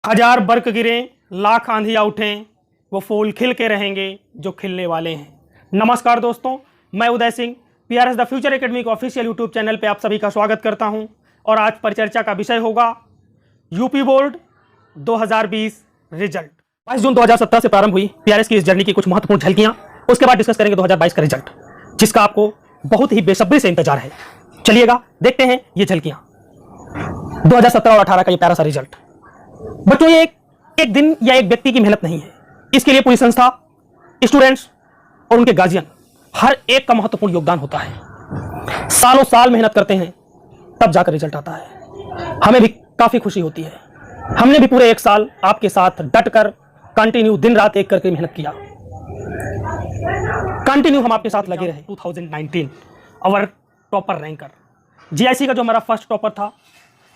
हजार बर्क गिरें, लाख आंधियां उठें, वो फूल खिल के रहेंगे जो खिलने वाले हैं। नमस्कार दोस्तों, मैं Uday Singh PRS the future academy के ऑफिशियल यूट्यूब चैनल पे आप सभी का स्वागत करता हूं। और आज परिचर्चा का विषय होगा यूपी बोर्ड 2020 रिजल्ट। 22 जून 2017 से प्रारंभ हुई पीआरएस की इस जर्नी की कुछ महत्वपूर्ण झलकियां, उसके बाद डिस्कस करेंगे 2022 का रिजल्ट, जिसका आपको बहुत ही बेसब्री से इंतजार है। चलिएगा देखते हैं ये झलकियां 2017 और 18 का ये प्यारा सा रिजल्ट। बच्चों, ये एक दिन या एक व्यक्ति की मेहनत नहीं है, इसके लिए पूरी संस्था, स्टूडेंट्स और उनके गार्जियन, हर एक का महत्वपूर्ण योगदान होता है। सालों साल मेहनत करते हैं तब जाकर रिजल्ट आता है। हमें भी काफी खुशी होती है। हमने भी पूरे एक साल आपके साथ डटकर कंटिन्यू दिन रात एक करके मेहनत किया। कंटिन्यू हम आपके साथ लगे रहे। 2019 अवर टॉपर रैंकर जीआईसी का जो हमारा फर्स्ट टॉपर था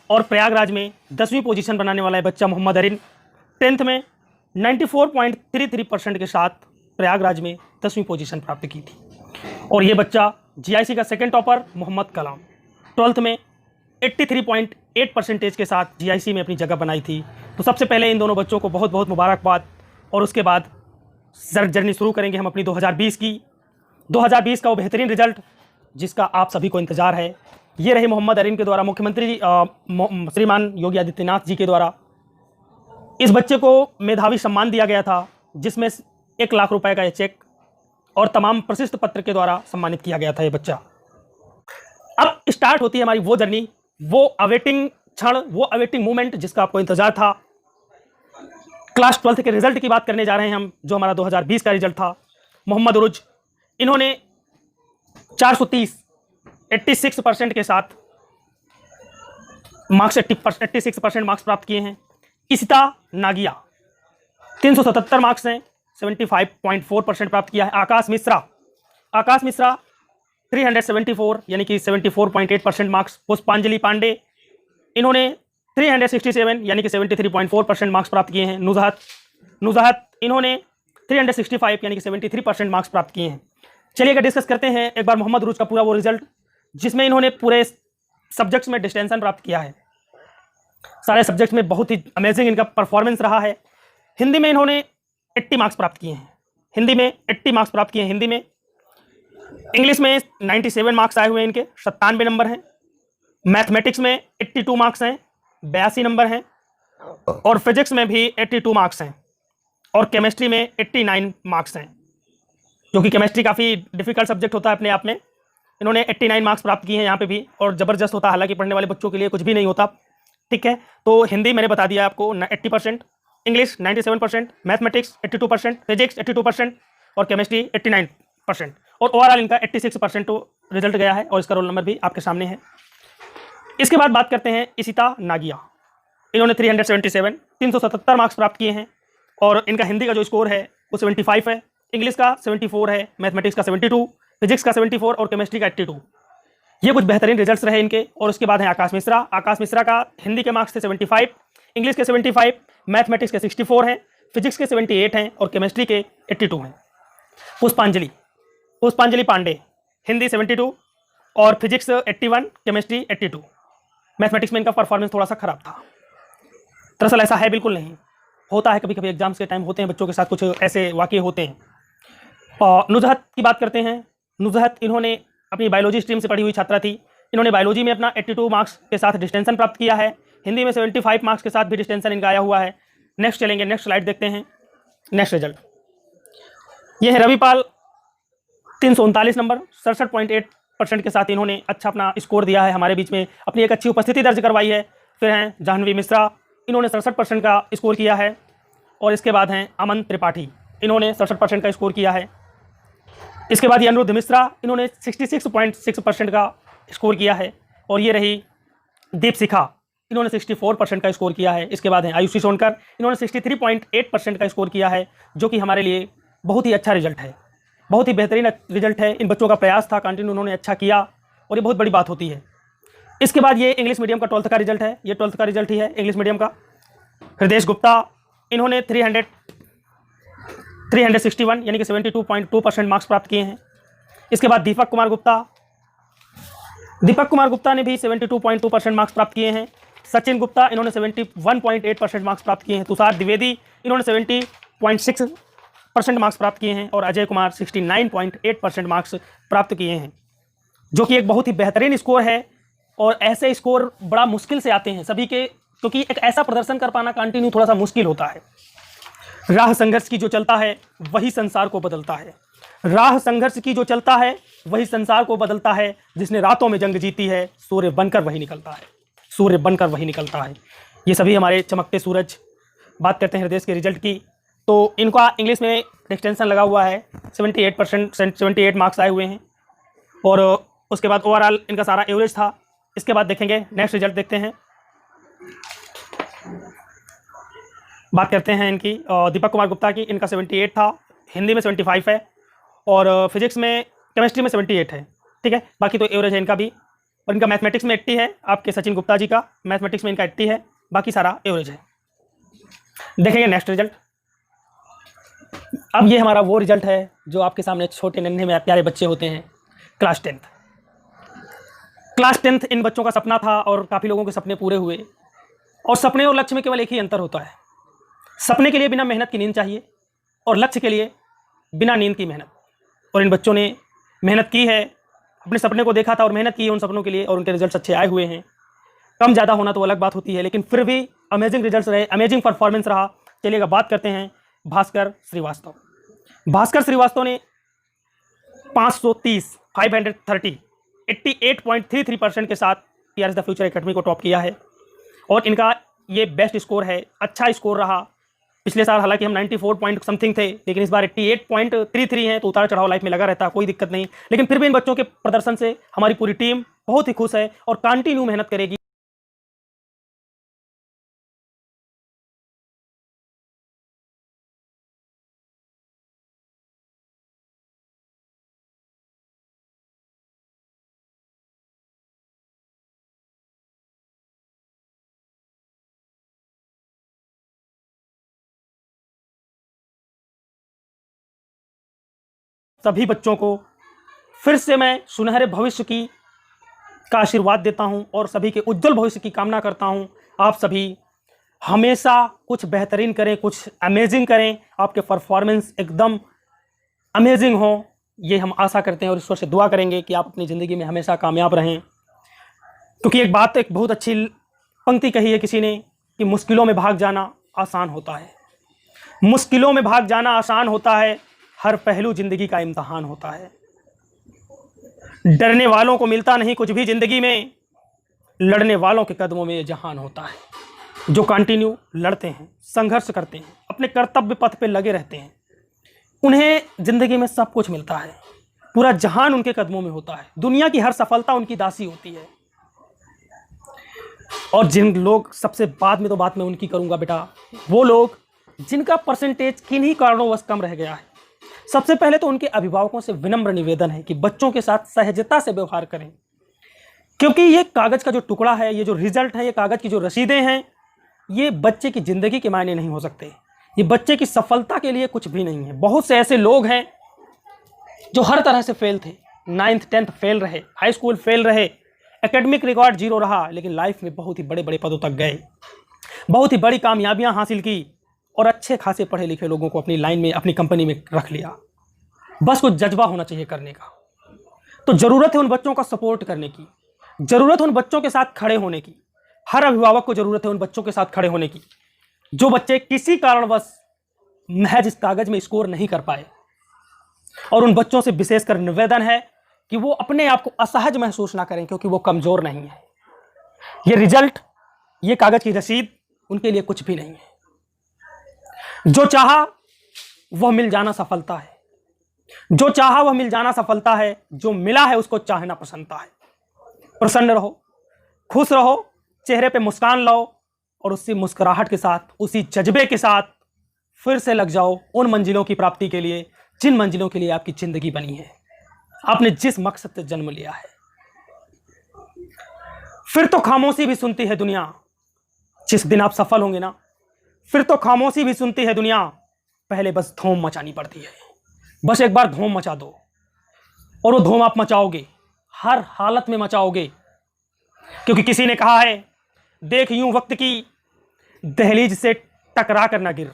और प्रयागराज में 10वीं पोजीशन बनाने वाला है बच्चा मोहम्मद अरिन, 10th में 94.33% के साथ प्रयागराज में 10वीं पोजीशन प्राप्त की थी। और ये बच्चा जीआईसी का सेकंड टॉपर मोहम्मद कलाम 12th में 83.8% के साथ जीआईसी में अपनी जगह बनाई थी। तो सबसे पहले इन दोनों बच्चों को बहुत बहुत मुबारकबाद। और उसके बाद जर्नी शुरू करेंगे हम अपनी 2020 की। 2020 का वो बेहतरीन रिजल्ट जिसका आप सभी को इंतजार है, ये रहे मोहम्मद अरिन के द्वारा, मुख्यमंत्री श्रीमान योगी आदित्यनाथ जी के द्वारा इस बच्चे को मेधावी सम्मान दिया गया था, जिसमें 1 लाख रुपए का ये चेक और तमाम प्रशस्ति पत्र के द्वारा सम्मानित किया गया था ये बच्चा। अब स्टार्ट होती है हमारी वो जर्नी, वो अवेटिंग क्षण, वो अवेटिंग मोमेंट जिसका आपको इंतजार था। क्लास 12th के रिजल्ट की बात करने जा रहे हैं हम, जो हमारा 2020 का रिजल्ट था। मोहम्मद उरुज, इन्होंने 430 86% के साथ मार्क्स 86% मार्क्स प्राप्त किए हैं। इसिता नागिया 377 मार्क्स हैं, 75.4% प्राप्त किया है। आकाश मिश्रा 374 यानी कि 74.8% मार्क्स। पुष्पांजलि पांडे, इन्होंने 367 यानी कि 73.4% मार्क्स प्राप्त किए हैं। नुजहत इन्होंने 365 यानी कि 73% मार्क्स प्राप्त किए हैं। चलिए डिस्कस करते हैं एक बार मोहम्मद उरुज का पूरा वो रिजल्ट, जिसमें इन्होंने पूरे सब्जेक्ट्स में डिस्टिंक्शन प्राप्त किया है। सारे सब्जेक्ट्स में बहुत ही अमेजिंग इनका परफॉर्मेंस रहा है। हिंदी में इन्होंने 80 मार्क्स प्राप्त किए हैं। हिंदी में 80 मार्क्स प्राप्त किए हैं हिंदी में। इंग्लिश में 97 मार्क्स आए हुए हैं, इनके 97 नंबर हैं। मैथमेटिक्स में 82 मार्क्स हैं, 82 नंबर हैं। और फिजिक्स में भी 82 मार्क्स हैं। और केमिस्ट्री में 89 मार्क्स हैं, जो कि केमिस्ट्री काफ़ी डिफिकल्ट सब्जेक्ट होता है अपने आप में। इन्होंने 89 मार्क्स प्राप्त किए हैं यहाँ पे भी, और ज़बरदस्त होता है, हालांकि पढ़ने वाले बच्चों के लिए कुछ भी नहीं होता। ठीक है, तो हिंदी मैंने बता दिया आपको 80%, इंग्लिश 97%, मैथमेटिक्स 82%, फिजिक्स 82% और केमिस्ट्री 89%। और ओवरऑल इनका 86% रिजल्ट गया है, और इसका रोल नंबर भी आपके सामने है। इसके बाद बात करते हैं इसिता नागिया, इन्होंने 377 मार्क्स प्राप्त किए हैं। और इनका हिंदी का जो स्कोर है वो 75 है, इंग्लिश का 74 है, मैथमेटिक्स का 72, फिजिक्स का 74 और केमिस्ट्री का 82। ये कुछ बेहतरीन रिजल्ट्स रहे इनके। और उसके बाद है आकाश मिश्रा का हिंदी के मार्क्स थे 75, इंग्लिश के 75, मैथमेटिक्स के 64 हैं, फिजिक्स के 78 हैं और केमिस्ट्री के 82 हैं। पुष्पांजलि पांडे, हिंदी 72 और फिजिक्स 81, केमिस्ट्री 82। मैथमेटिक्स में इनका परफॉर्मेंस थोड़ा सा खराब था। दरअसल ऐसा है बिल्कुल नहीं, होता है कभी कभी एग्जाम्स के टाइम होते हैं बच्चों के साथ कुछ ऐसे वाक़ये होते हैं। और नुजहत की बात करते हैं। नुजहत इन्होंने अपनी बायोलॉजी स्ट्रीम से पढ़ी हुई छात्रा थी। इन्होंने बायोलॉजी में अपना 82 मार्क्स के साथ डिस्टिंक्शन प्राप्त किया है। हिंदी में 75 मार्क्स के साथ भी डिस्टिंक्शन इनका आया हुआ है। नेक्स्ट चलेंगे, नेक्स्ट स्लाइड देखते हैं। नेक्स्ट रिजल्ट ये है रविपाल, 339 नंबर, 67.8% के साथ इन्होंने अच्छा अपना स्कोर दिया है, हमारे बीच में अपनी एक अच्छी उपस्थिति दर्ज करवाई है। फिर हैं जाह्नवी मिश्रा, इन्होंने 67% का स्कोर किया है। और इसके बाद हैं अमन त्रिपाठी, इन्होंने 67% का स्कोर किया है। इसके बाद ये अनिरुद्ध मिश्रा, इन्होंने 66.6% का स्कोर किया है। और ये रही दीपशिखा, इन्होंने 64% का स्कोर किया है। इसके बाद हैं आयुषी सोनकर, इन्होंने 63.8% का स्कोर किया है, जो कि हमारे लिए बहुत ही अच्छा रिजल्ट है, बहुत ही बेहतरीन रिजल्ट है। इन बच्चों का प्रयास था, कंटिन्यू उन्होंने अच्छा किया, और ये बहुत बड़ी बात होती है। इसके बाद ये इंग्लिश मीडियम का 12th का रिजल्ट है, ये 12th का रिजल्ट ही है इंग्लिश मीडियम का। हृदेश गुप्ता, इन्होंने 361 यानी कि 72.2% मार्क्स प्राप्त किए हैं। इसके बाद दीपक कुमार गुप्ता ने भी 72.2% मार्क्स प्राप्त किए हैं। सचिन गुप्ता, इन्होंने 71.8% मार्क्स प्राप्त किए हैं। तुषार द्विवेदी, इन्होंने 70.6% मार्क्स प्राप्त किए हैं। और अजय कुमार 69.8% मार्क्स प्राप्त किए हैं, जो कि एक बहुत ही बेहतरीन स्कोर है। और ऐसे स्कोर बड़ा मुश्किल से आते हैं सभी के, क्योंकि एक ऐसा प्रदर्शन कर पाना कंटिन्यू थोड़ा सा मुश्किल होता है। राह संघर्ष की जो चलता है वही संसार को बदलता है। राह संघर्ष की जो चलता है वही संसार को बदलता है। जिसने रातों में जंग जीती है, सूर्य बनकर वही निकलता है, सूर्य बनकर वही निकलता है। ये सभी हमारे चमकते सूरज। बात करते हैं हृदय के रिजल्ट की, तो इनका इंग्लिश में एक्सटेंशन लगा हुआ है, 78 मार्क्स आए हुए हैं। और उसके बाद ओवरऑल इनका सारा एवरेज था। इसके बाद देखेंगे नेक्स्ट रिजल्ट देखते हैं। बात करते हैं इनकी दीपक कुमार गुप्ता की, इनका 78 था, हिंदी में 75 है, और फिजिक्स में केमिस्ट्री में 78 है। ठीक है, बाकी तो एवरेज है इनका भी। और इनका मैथमेटिक्स में 80 है, आपके सचिन गुप्ता जी का मैथमेटिक्स में इनका 80 है, बाकी सारा एवरेज है। देखेंगे नेक्स्ट रिजल्ट। अब ये हमारा वो रिजल्ट है जो आपके सामने छोटे नन्हे में प्यारे बच्चे होते हैं, क्लास 10th। क्लास 10th इन बच्चों का सपना था और काफ़ी लोगों के सपने पूरे हुए। और सपने और लक्ष्य में केवल एक ही अंतर होता है, सपने के लिए बिना मेहनत की नींद चाहिए और लक्ष्य के लिए बिना नींद की मेहनत। और इन बच्चों ने मेहनत की है, अपने सपने को देखा था और मेहनत की है उन सपनों के लिए, और उनके रिजल्ट्स अच्छे आए हुए हैं। कम ज़्यादा होना तो अलग बात होती है, लेकिन फिर भी अमेजिंग रिजल्ट्स रहे, अमेजिंग परफॉर्मेंस रहा। चलिएगा बात करते हैं भास्कर श्रीवास्तव। भास्कर श्रीवास्तव ने 530 88.33% के साथ टीआरएस द फ्यूचर एकेडमी को टॉप किया है। और इनका ये बेस्ट स्कोर है, अच्छा स्कोर रहा। पिछले साल हालांकि हम 94 पॉइंट समथिंग थे, लेकिन इस बार 88.33 हैं, तो उतार चढ़ाव लाइफ में लगा रहता है, कोई दिक्कत नहीं। लेकिन फिर भी इन बच्चों के प्रदर्शन से हमारी पूरी टीम बहुत ही खुश है और कंटिन्यू मेहनत करेगी। सभी बच्चों को फिर से मैं सुनहरे भविष्य की का आशीर्वाद देता हूं और सभी के उज्जवल भविष्य की कामना करता हूं। आप सभी हमेशा कुछ बेहतरीन करें, कुछ अमेजिंग करें, आपके परफॉर्मेंस एकदम अमेजिंग हो, ये हम आशा करते हैं और ईश्वर से दुआ करेंगे कि आप अपनी ज़िंदगी में हमेशा कामयाब रहें। क्योंकि एक बहुत अच्छी पंक्ति कही है किसी ने कि मुश्किलों में भाग जाना आसान होता है, मुश्किलों में भाग जाना आसान होता है, हर पहलू जिंदगी का इम्तहान होता है। डरने वालों को मिलता नहीं कुछ भी जिंदगी में, लड़ने वालों के कदमों में ये जहान होता है। जो कंटिन्यू लड़ते हैं, संघर्ष करते हैं, अपने कर्तव्य पथ पे लगे रहते हैं, उन्हें जिंदगी में सब कुछ मिलता है, पूरा जहान उनके कदमों में होता है। दुनिया की हर सफलता उनकी दासी होती है। और जिन लोग, सबसे बाद में तो बात मैं उनकी करूंगा बेटा, वो लोग जिनका परसेंटेज किन्हीं कारणों कम रह गया है, सबसे पहले तो उनके अभिभावकों से विनम्र निवेदन है कि बच्चों के साथ सहजता से व्यवहार करें। क्योंकि ये कागज का जो टुकड़ा है, ये जो रिजल्ट है, ये कागज की जो रसीदें हैं, ये बच्चे की जिंदगी के मायने नहीं हो सकते, ये बच्चे की सफलता के लिए कुछ भी नहीं है। बहुत से ऐसे लोग हैं जो हर तरह से फेल थे, 9th 10th फेल रहे, हाई स्कूल फेल रहे, एकेडमिक रिकॉर्ड 0 रहा, लेकिन लाइफ में बहुत ही बड़े बड़े पदों तक गए, बहुत ही बड़ी कामयाबियां हासिल की और अच्छे खासे पढ़े लिखे लोगों को अपनी लाइन में, अपनी कंपनी में रख लिया। बस कुछ जज्बा होना चाहिए करने का। तो ज़रूरत है उन बच्चों का सपोर्ट करने की, ज़रूरत है उन बच्चों के साथ खड़े होने की। हर अभिभावक को ज़रूरत है उन बच्चों के साथ खड़े होने की जो बच्चे किसी कारणवश महज इस कागज में स्कोर नहीं कर पाए। और उन बच्चों से विशेषकर निवेदन है कि वो अपने आप को असहज महसूस ना करें, क्योंकि वो कमज़ोर नहीं है। ये रिजल्ट, ये कागज की रसीद उनके लिए कुछ भी नहीं है। जो चाहा वह मिल जाना सफलता है, जो चाहा वह मिल जाना सफलता है, जो मिला है उसको चाहना प्रसन्नता है। प्रसन्न रहो, खुश रहो, चेहरे पे मुस्कान लाओ और उसी मुस्कुराहट के साथ, उसी जज्बे के साथ फिर से लग जाओ उन मंजिलों की प्राप्ति के लिए जिन मंजिलों के लिए आपकी जिंदगी बनी है, आपने जिस मकसद से जन्म लिया है। फिर तो खामोशी भी सुनती है दुनिया, जिस दिन आप सफल होंगे ना, फिर तो खामोशी भी सुनती है दुनिया, पहले बस धूम मचानी पड़ती है। बस एक बार धूम मचा दो और वो धूम आप मचाओगे, हर हालत में मचाओगे। क्योंकि किसी ने कहा है देख यूं वक्त की दहलीज से टकरा कर न गिर,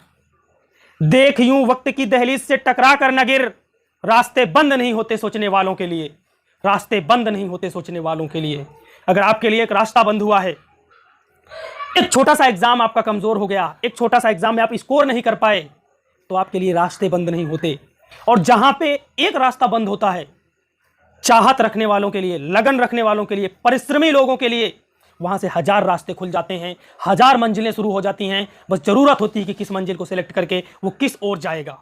देख यूं वक्त की दहलीज से टकरा कर न गिर। रास्ते बंद नहीं होते सोचने वालों के लिए, रास्ते बंद नहीं होते सोचने वालों के लिए। अगर आपके लिए एक रास्ता बंद हुआ है, एक छोटा सा एग्जाम आपका कमजोर हो गया, एक छोटा सा एग्जाम में आप स्कोर नहीं कर पाए, तो आपके लिए रास्ते बंद नहीं होते। और जहां पे एक रास्ता बंद होता है, चाहत रखने वालों के लिए, लगन रखने वालों के लिए, परिश्रमी लोगों के लिए, वहां से 1000 रास्ते खुल जाते हैं, 1000 मंजिलें शुरू हो जाती हैं। बस जरूरत होती है कि किस मंजिल को सिलेक्ट करके वो किस ओर जाएगा।